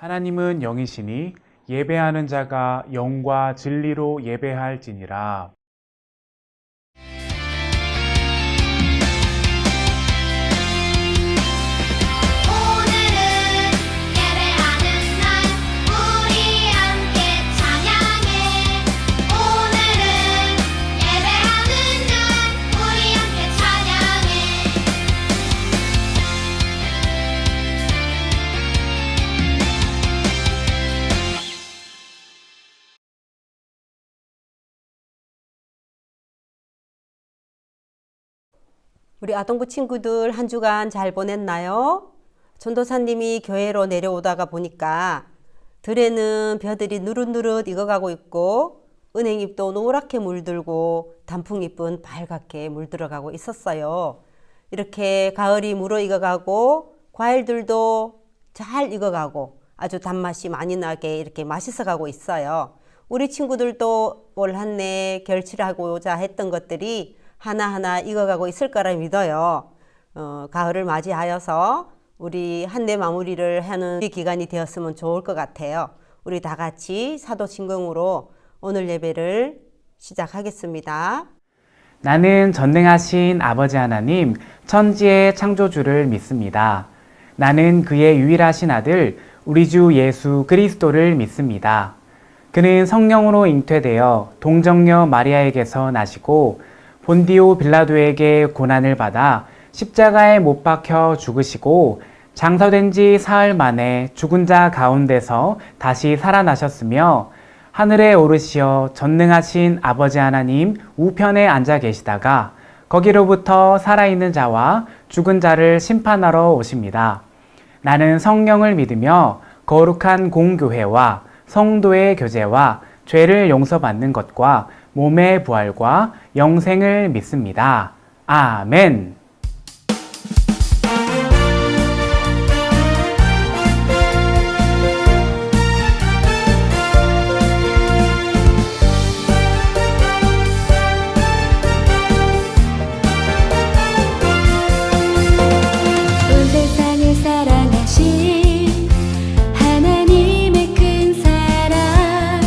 하나님은 영이시니 예배하는 자가 영과 진리로 예배할지니라. 우리 아동부 친구들 한 주간 잘 보냈나요? 전도사님이 교회로 내려오다가 보니까 들에는 벼들이 누릇누릇 익어가고 있고 은행잎도 노랗게 물들고 단풍잎은 빨갛게 물들어가고 있었어요. 이렇게 가을이 무르익어가고 과일들도 잘 익어가고 아주 단맛이 많이 나게 이렇게 맛있어가고 있어요. 우리 친구들도 올 한 해 결실하고자 했던 것들이 하나하나 익어가고 있을 거라 믿어요. 가을을 맞이하여서 우리 한 해 마무리를 하는 기간이 되었으면 좋을 것 같아요. 우리 다 같이 사도신경으로 오늘 예배를 시작하겠습니다. 나는 전능하신 아버지 하나님, 천지의 창조주를 믿습니다. 나는 그의 유일하신 아들, 우리 주 예수 그리스도를 믿습니다. 그는 성령으로 잉태되어 동정녀 마리아에게서 나시고 본디오 빌라도에게 고난을 받아 십자가에 못 박혀 죽으시고 장사된 지 사흘 만에 죽은 자 가운데서 다시 살아나셨으며 하늘에 오르시어 전능하신 아버지 하나님 우편에 앉아 계시다가 거기로부터 살아있는 자와 죽은 자를 심판하러 오십니다. 나는 성령을 믿으며 거룩한 공교회와 성도의 교제와 죄를 용서받는 것과 몸의 부활과 영생을 믿습니다. 아멘. 온 세상을 사랑하신 하나님의 큰 사랑,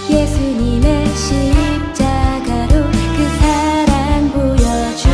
예수님의 십자가로 그 사랑 보여주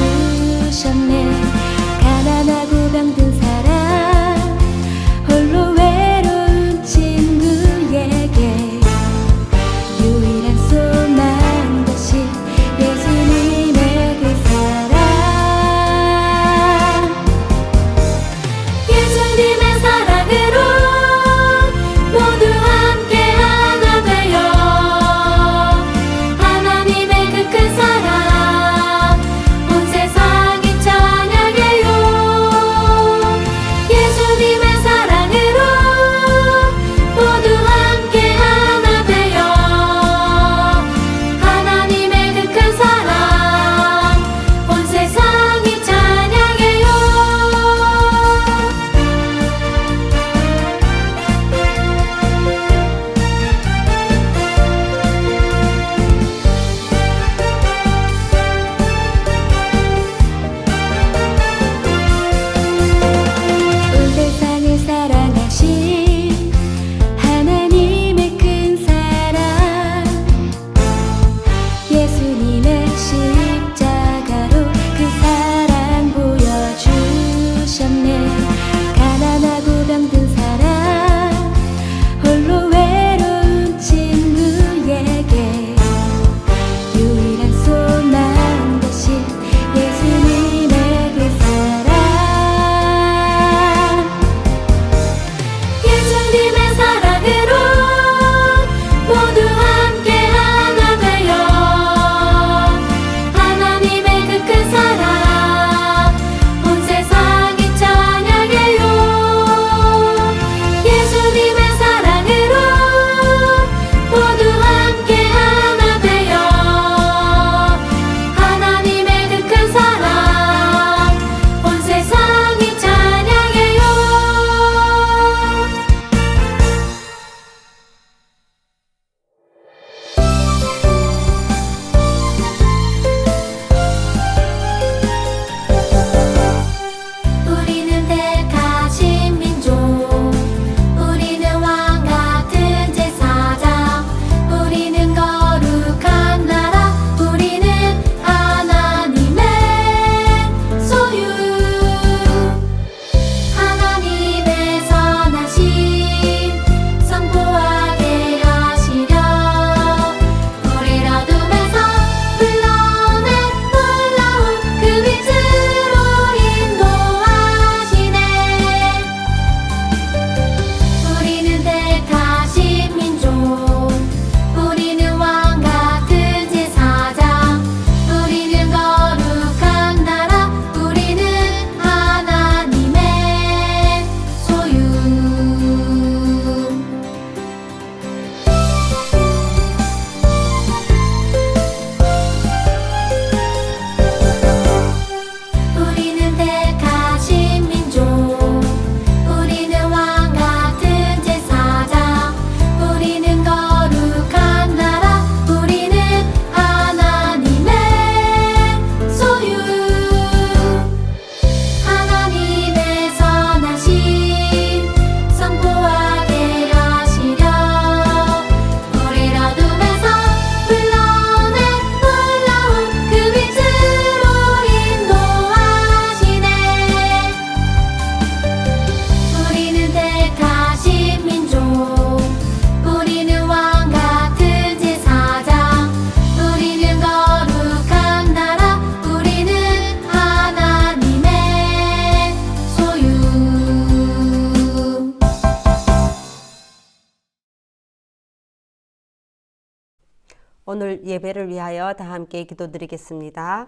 오늘 예배를 위하여 다 함께 기도드리겠습니다.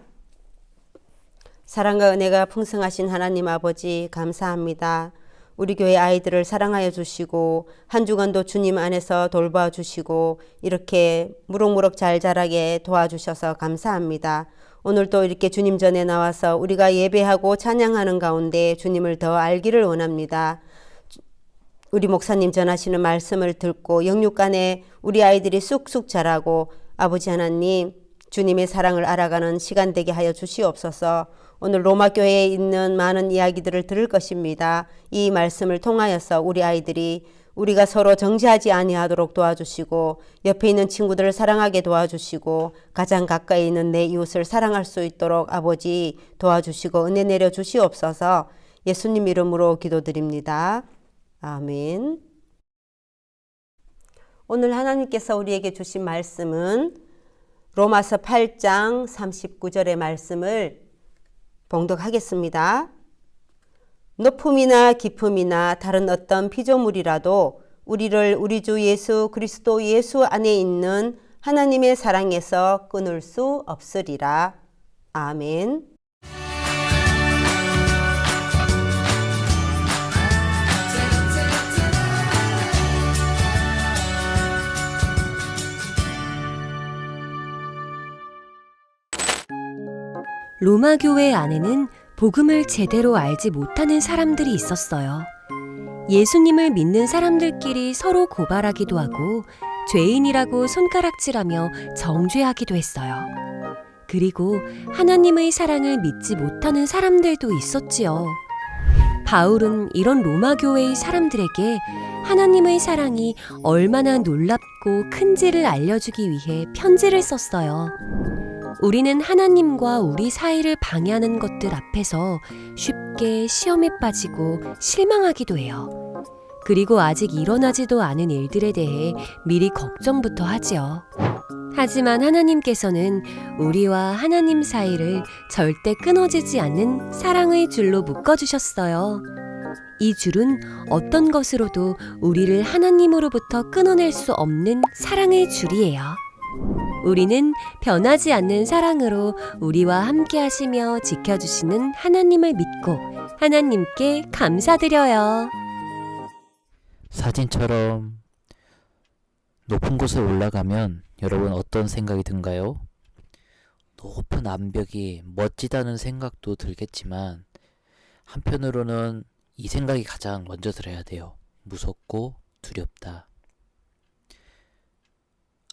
사랑과 은혜가 풍성하신 하나님 아버지 감사합니다. 우리 교회 아이들을 사랑하여 주시고 한 주간도 주님 안에서 돌봐 주시고 이렇게 무럭무럭 잘 자라게 도와주셔서 감사합니다. 오늘도 이렇게 주님 전에 나와서 우리가 예배하고 찬양하는 가운데 주님을 더 알기를 원합니다. 우리 목사님 전하시는 말씀을 듣고 영육간에 우리 아이들이 쑥쑥 자라고 아버지 하나님 주님의 사랑을 알아가는 시간 되게 하여 주시옵소서. 오늘 로마 교회에 있는 많은 이야기들을 들을 것입니다. 이 말씀을 통하여서 우리 아이들이 우리가 서로 정죄하지 아니하도록 도와주시고 옆에 있는 친구들을 사랑하게 도와주시고 가장 가까이 있는 내 이웃을 사랑할 수 있도록 아버지 도와주시고 은혜 내려 주시옵소서. 예수님 이름으로 기도드립니다. 아멘. 오늘 하나님께서 우리에게 주신 말씀은 로마서 8장 39절의 말씀을 봉독하겠습니다. 높음이나 깊음이나 다른 어떤 피조물이라도 우리를 우리 주 예수 그리스도 예수 안에 있는 하나님의 사랑에서 끊을 수 없으리라. 아멘. 로마 교회 안에는 복음을 제대로 알지 못하는 사람들이 있었어요. 예수님을 믿는 사람들끼리 서로 고발하기도 하고 죄인이라고 손가락질하며 정죄하기도 했어요. 그리고 하나님의 사랑을 믿지 못하는 사람들도 있었지요. 바울은 이런 로마 교회의 사람들에게 하나님의 사랑이 얼마나 놀랍고 큰지를 알려주기 위해 편지를 썼어요. 우리는 하나님과 우리 사이를 방해하는 것들 앞에서 쉽게 시험에 빠지고 실망하기도 해요. 그리고 아직 일어나지도 않은 일들에 대해 미리 걱정부터 하지요. 하지만 하나님께서는 우리와 하나님 사이를 절대 끊어지지 않는 사랑의 줄로 묶어주셨어요. 이 줄은 어떤 것으로도 우리를 하나님으로부터 끊어낼 수 없는 사랑의 줄이에요. 우리는 변하지 않는 사랑으로 우리와 함께 하시며 지켜주시는 하나님을 믿고 하나님께 감사드려요. 사진처럼 높은 곳에 올라가면 여러분 어떤 생각이 든가요? 높은 암벽이 멋지다는 생각도 들겠지만 한편으로는 이 생각이 가장 먼저 들어야 돼요. 무섭고 두렵다.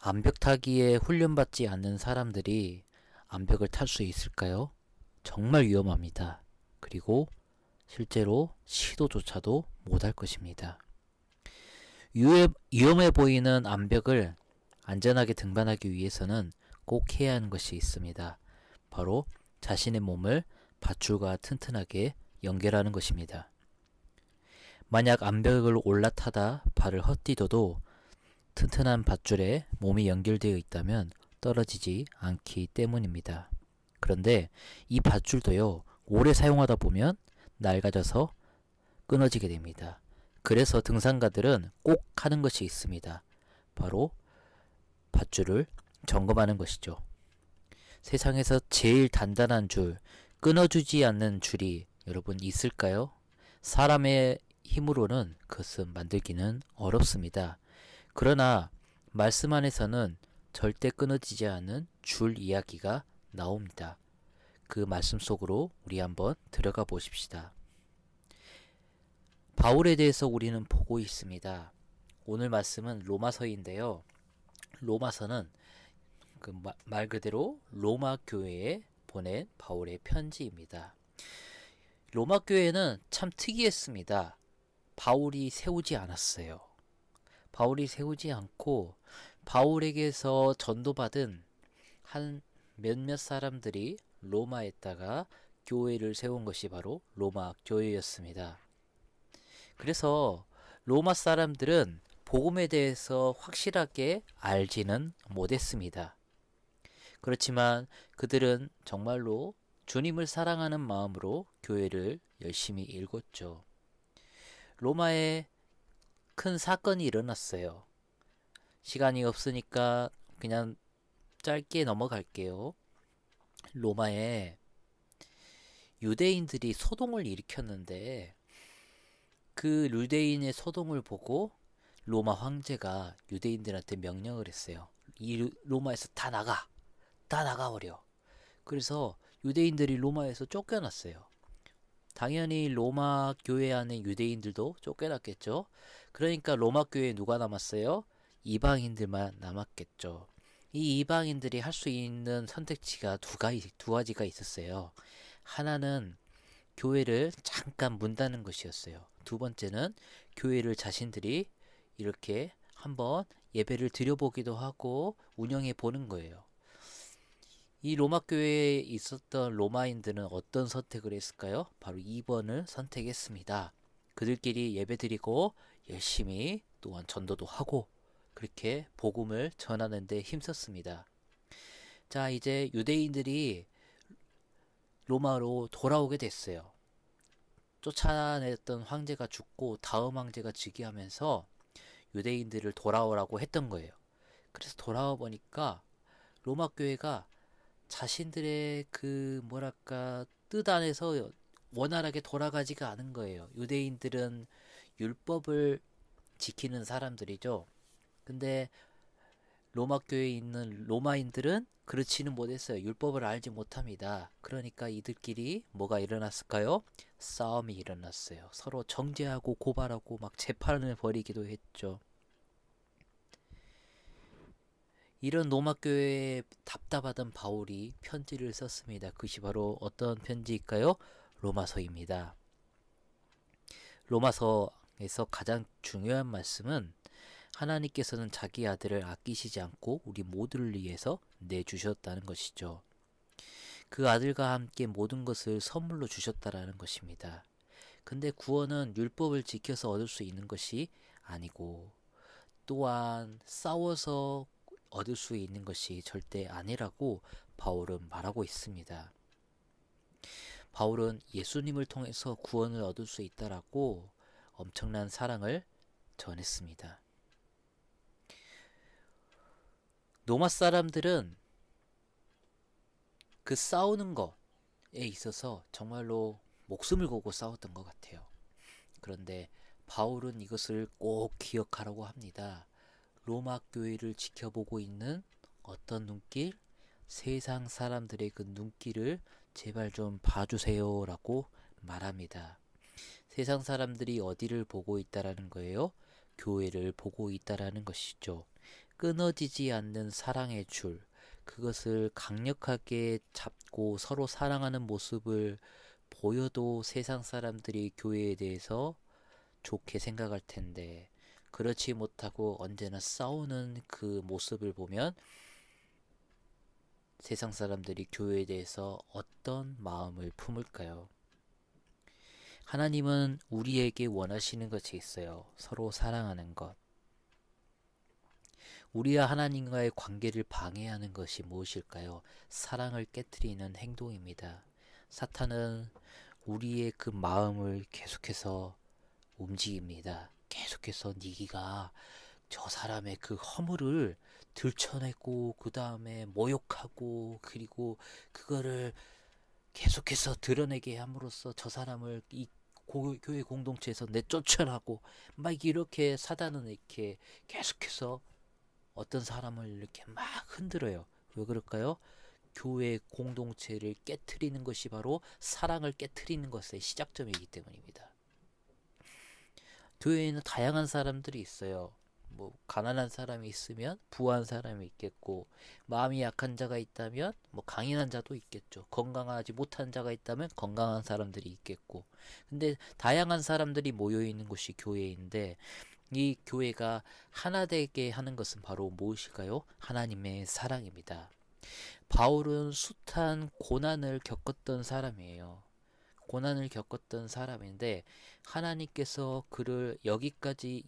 암벽 타기에 훈련받지 않는 사람들이 암벽을 탈 수 있을까요? 정말 위험합니다. 그리고 실제로 시도조차도 못할 것입니다. 위험해 보이는 암벽을 안전하게 등반하기 위해서는 꼭 해야 하는 것이 있습니다. 바로 자신의 몸을 밧줄과 튼튼하게 연결하는 것입니다. 만약 암벽을 올라타다 발을 헛디뎌도 튼튼한 밧줄에 몸이 연결되어 있다면 떨어지지 않기 때문입니다. 그런데 이 밧줄도요, 오래 사용하다 보면 낡아져서 끊어지게 됩니다. 그래서 등산가들은 꼭 하는 것이 있습니다. 바로 밧줄을 점검하는 것이죠. 세상에서 제일 단단한 줄, 끊어주지 않는 줄이 여러분 있을까요? 사람의 힘으로는 그것은 만들기는 어렵습니다. 그러나 말씀 안에서는 절대 끊어지지 않은 줄 이야기가 나옵니다. 그 말씀 속으로 우리 한번 들어가 보십시다. 바울에 대해서 우리는 보고 있습니다. 오늘 말씀은 로마서인데요. 로마서는 그 말 그대로 로마 교회에 보낸 바울의 편지입니다. 로마 교회는 참 특이했습니다. 바울이 세우지 않았어요. 바울이 세우지 않고 바울에게서 전도받은 한 몇몇 사람들이 로마에다가 교회를 세운 것이 바로 로마 교회였습니다. 그래서 로마 사람들은 복음에 대해서 확실하게 알지는 못했습니다. 그렇지만 그들은 정말로 주님을 사랑하는 마음으로 교회를 열심히 읽었죠. 로마에 큰 사건이 일어났어요. 시간이 없으니까 그냥 짧게 넘어갈게요. 로마에 유대인들이 소동을 일으켰는데 그 유대인의 소동을 보고 로마 황제가 유대인들한테 명령을 했어요. 이 로마에서 다 나가버려. 그래서 유대인들이 로마에서 쫓겨났어요. 당연히 로마 교회 안에 유대인들도 쫓겨났겠죠. 그러니까 로마 교회에 누가 남았어요? 이방인들만 남았겠죠. 이 이방인들이 할 수 있는 선택지가 두 가지가 있었어요. 하나는 교회를 잠깐 문 닫는 것이었어요. 두 번째는 교회를 자신들이 이렇게 한번 예배를 드려보기도 하고 운영해 보는 거예요. 이 로마 교회에 있었던 로마인들은 어떤 선택을 했을까요? 바로 2번을 선택했습니다. 그들끼리 예배드리고 열심히 또한 전도도 하고 그렇게 복음을 전하는 데 힘썼습니다. 자, 이제 유대인들이 로마로 돌아오게 됐어요. 쫓아냈던 황제가 죽고 다음 황제가 즉위하면서 유대인들을 돌아오라고 했던 거예요. 그래서 돌아와 보니까 로마 교회가 자신들의 뜻 안에서 원활하게 돌아가지가 않은 거예요. 유대인들은 율법을 지키는 사람들이죠. 근데 로마 교회에 있는 로마인들은 그렇지는 못했어요. 율법을 알지 못합니다. 그러니까 이들끼리 뭐가 일어났을까요? 싸움이 일어났어요. 서로 정죄하고 고발하고 막 재판을 벌이기도 했죠. 이런 로마 교회에 답답하던 바울이 편지를 썼습니다. 그것이 바로 어떤 편지일까요? 로마서입니다. 로마서에서 가장 중요한 말씀은 하나님께서는 자기 아들을 아끼시지 않고 우리 모두를 위해서 내주셨다는 것이죠. 그 아들과 함께 모든 것을 선물로 주셨다라는 것입니다. 근데 구원은 율법을 지켜서 얻을 수 있는 것이 아니고 또한 싸워서 얻을 수 있는 것이 절대 아니라고 바울은 말하고 있습니다. 바울은 예수님을 통해서 구원을 얻을 수 있다라고 엄청난 사랑을 전했습니다. 로마 사람들은 그 싸우는 것에 있어서 정말로 목숨을 걸고 싸웠던 것 같아요. 그런데 바울은 이것을 꼭 기억하라고 합니다. 로마 교회를 지켜보고 있는 어떤 눈길, 세상 사람들의 그 눈길을 제발 좀 봐주세요 라고 말합니다. 세상 사람들이 어디를 보고 있다라는 거예요? 교회를 보고 있다라는 것이죠. 끊어지지 않는 사랑의 줄, 그것을 강력하게 잡고 서로 사랑하는 모습을 보여도 세상 사람들이 교회에 대해서 좋게 생각할 텐데 그렇지 못하고 언제나 싸우는 그 모습을 보면 세상 사람들이 교회에 대해서 어떤 마음을 품을까요? 하나님은 우리에게 원하시는 것이 있어요. 서로 사랑하는 것. 우리와 하나님과의 관계를 방해하는 것이 무엇일까요? 사랑을 깨트리는 행동입니다. 사탄은 우리의 그 마음을 계속해서 움직입니다. 계속해서 네가 저 사람의 그 허물을 들춰내고 그 다음에 모욕하고 그리고 그거를 계속해서 드러내게 함으로써 저 사람을 이 교회 공동체에서 내쫓으라고 막 이렇게 사단은 이렇게 계속해서 어떤 사람을 이렇게 막 흔들어요. 왜 그럴까요? 교회 공동체를 깨트리는 것이 바로 사랑을 깨트리는 것의 시작점이기 때문입니다. 교회에는 다양한 사람들이 있어요. 뭐 가난한 사람이 있으면 부한 사람이 있겠고, 마음이 약한 자가 있다면 뭐 강인한 자도 있겠죠. 건강하지 못한 자가 있다면 건강한 사람들이 있겠고. 근데 다양한 사람들이 모여 있는 곳이 교회인데, 이 교회가 하나 되게 하는 것은 바로 무엇일까요? 하나님의 사랑입니다. 바울은 숱한 고난을 겪었던 사람이에요. 고난을 겪었던 사람인데 하나님께서 그를 여기까지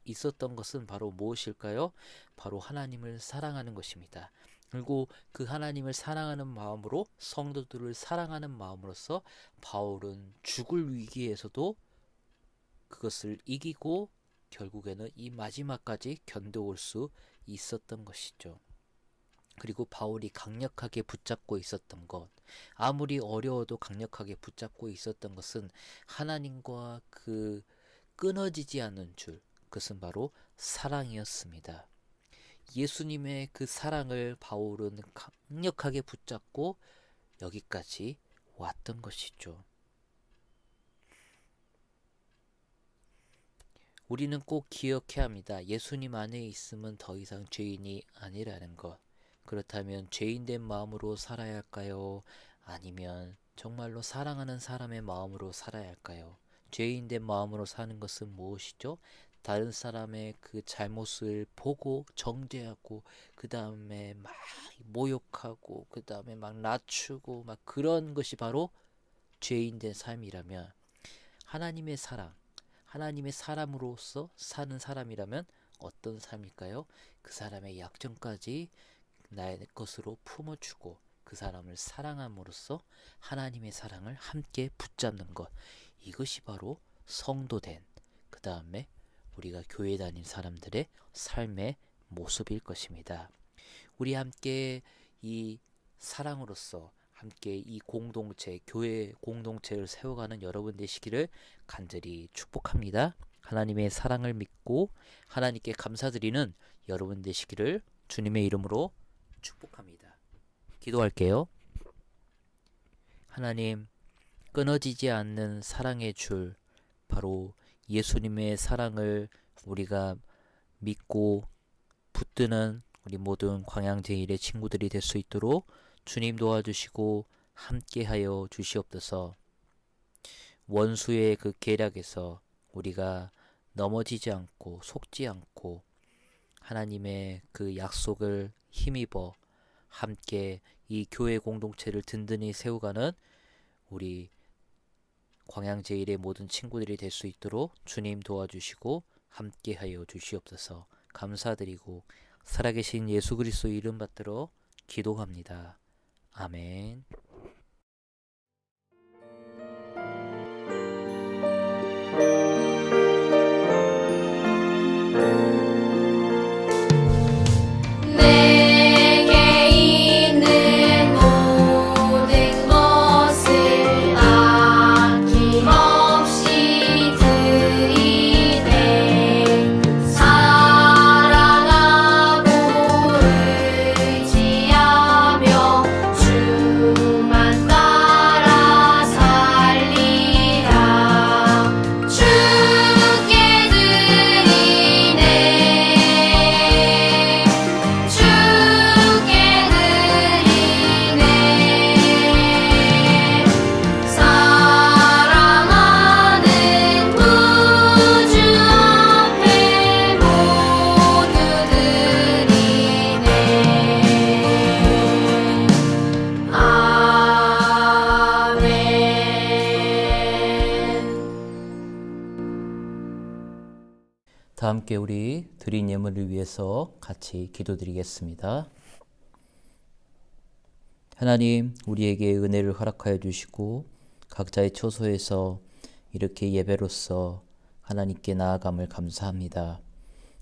있었던 것은 바로 무엇일까요? 바로 하나님을 사랑하는 것입니다. 그리고 그 하나님을 사랑하는 마음으로 성도들을 사랑하는 마음으로서 바울은 죽을 위기에서도 그것을 이기고 결국에는 이 마지막까지 견뎌올 수 있었던 것이죠. 그리고 바울이 강력하게 붙잡고 있었던 것, 아무리 어려워도 강력하게 붙잡고 있었던 것은 하나님과 그 끊어지지 않는 줄, 그것은 바로 사랑이었습니다. 예수님의 그 사랑을 바울은 강력하게 붙잡고 여기까지 왔던 것이죠. 우리는 꼭 기억해야 합니다. 예수님 안에 있으면 더 이상 죄인이 아니라는 것. 그렇다면 죄인된 마음으로 살아야 할까요? 아니면 정말로 사랑하는 사람의 마음으로 살아야 할까요? 죄인된 마음으로 사는 것은 무엇이죠? 다른 사람의 그 잘못을 보고 정죄하고 그 다음에 막 모욕하고 그 다음에 막 낮추고 막 그런 것이 바로 죄인된 삶이라면, 하나님의 사랑, 하나님의 사람으로서 사는 사람이라면 어떤 삶일까요? 그 사람의 약점까지 나의 것으로 품어주고 그 사람을 사랑함으로써 하나님의 사랑을 함께 붙잡는 것, 이것이 바로 성도된, 그 다음에 우리가 교회 다닌 사람들의 삶의 모습일 것입니다. 우리 함께 이 사랑으로서 함께 이 공동체, 교회 공동체를 세워가는 여러분 되시기를 간절히 축복합니다. 하나님의 사랑을 믿고 하나님께 감사드리는 여러분 되시기를 주님의 이름으로 축복합니다. 기도할게요. 하나님, 끊어지지 않는 사랑의 줄, 바로 예수님의 사랑을 우리가 믿고 붙드는 우리 모든 광양제일의 친구들이 될 수 있도록 주님 도와주시고 함께하여 주시옵소서. 원수의 그 계략에서 우리가 넘어지지 않고 속지 않고 하나님의 그 약속을 힘입어 함께 이 교회 공동체를 든든히 세워가는 우리 광양제일의 모든 친구들이 될 수 있도록 주님 도와주시고 함께하여 주시옵소서. 감사드리고 살아계신 예수 그리스도 이름 받들어 기도합니다. 아멘. 내게 있는 모든 것을 아낌없이 드리네. 사랑하고 의지하며 주만 따라 살리라. 주께 드리네. 주께 드리네. 사랑하는 구주 앞에 모두 드리네. 아멘. 다 함께 우리 드린 예물을 위해서 같이 기도드리겠습니다. 하나님, 우리에게 은혜를 허락하여 주시고 각자의 처소에서 이렇게 예배로서 하나님께 나아감을 감사합니다.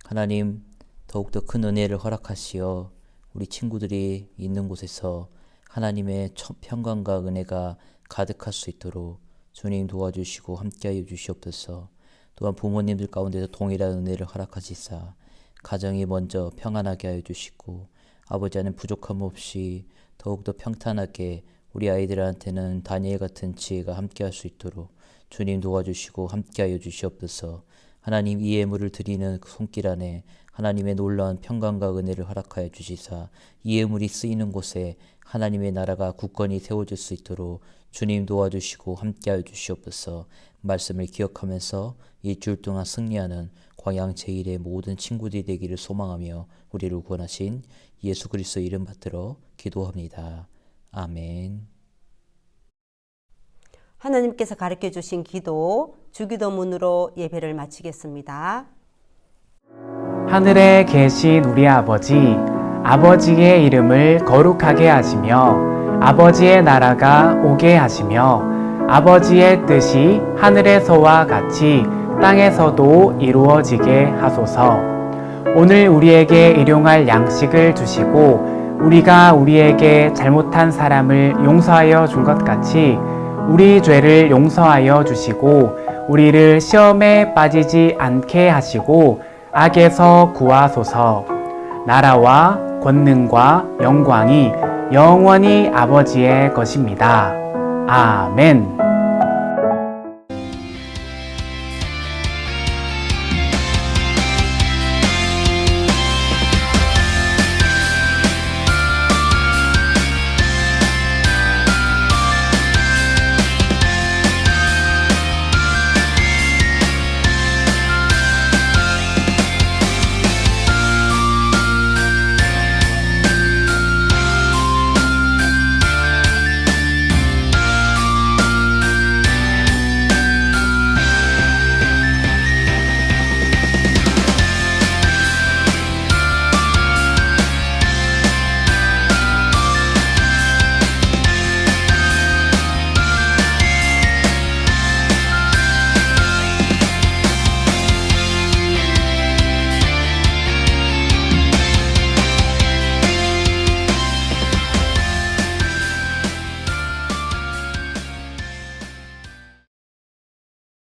하나님, 더욱더 큰 은혜를 허락하시어 우리 친구들이 있는 곳에서 하나님의 평강과 은혜가 가득할 수 있도록 주님 도와주시고 함께하여 주시옵소서. 또한 부모님들 가운데서 동일한 은혜를 허락하시사 가정이 먼저 평안하게 하여 주시고 아버지 안에 부족함 없이 더욱더 평탄하게 우리 아이들한테는 다니엘 같은 지혜가 함께할 수 있도록 주님 도와주시고 함께하여 주시옵소서. 하나님, 이 예물을 드리는 그 손길 안에 하나님의 놀라운 평강과 은혜를 허락하여 주시사 이 예물이 쓰이는 곳에 하나님의 나라가 굳건히 세워질 수 있도록 주님 도와주시고 함께하여 주시옵소서. 말씀을 기억하면서 일주일 동안 승리하는 광양 제일의 모든 친구들이 되기를 소망하며 우리를 구원하신 예수 그리스도 이름 받들어 기도합니다. 아멘. 하나님께서 가르쳐 주신 기도, 주기도문으로 예배를 마치겠습니다. 하늘에 계신 우리 아버지, 아버지의 이름을 거룩하게 하시며 아버지의 나라가 오게 하시며 아버지의 뜻이 하늘에서와 같이 땅에서도 이루어지게 하소서. 오늘 우리에게 일용할 양식을 주시고 우리가 우리에게 잘못한 사람을 용서하여 준 것 같이 우리 죄를 용서하여 주시고 우리를 시험에 빠지지 않게 하시고 악에서 구하소서. 나라와 권능과 영광이 영원히 아버지의 것입니다. 아멘.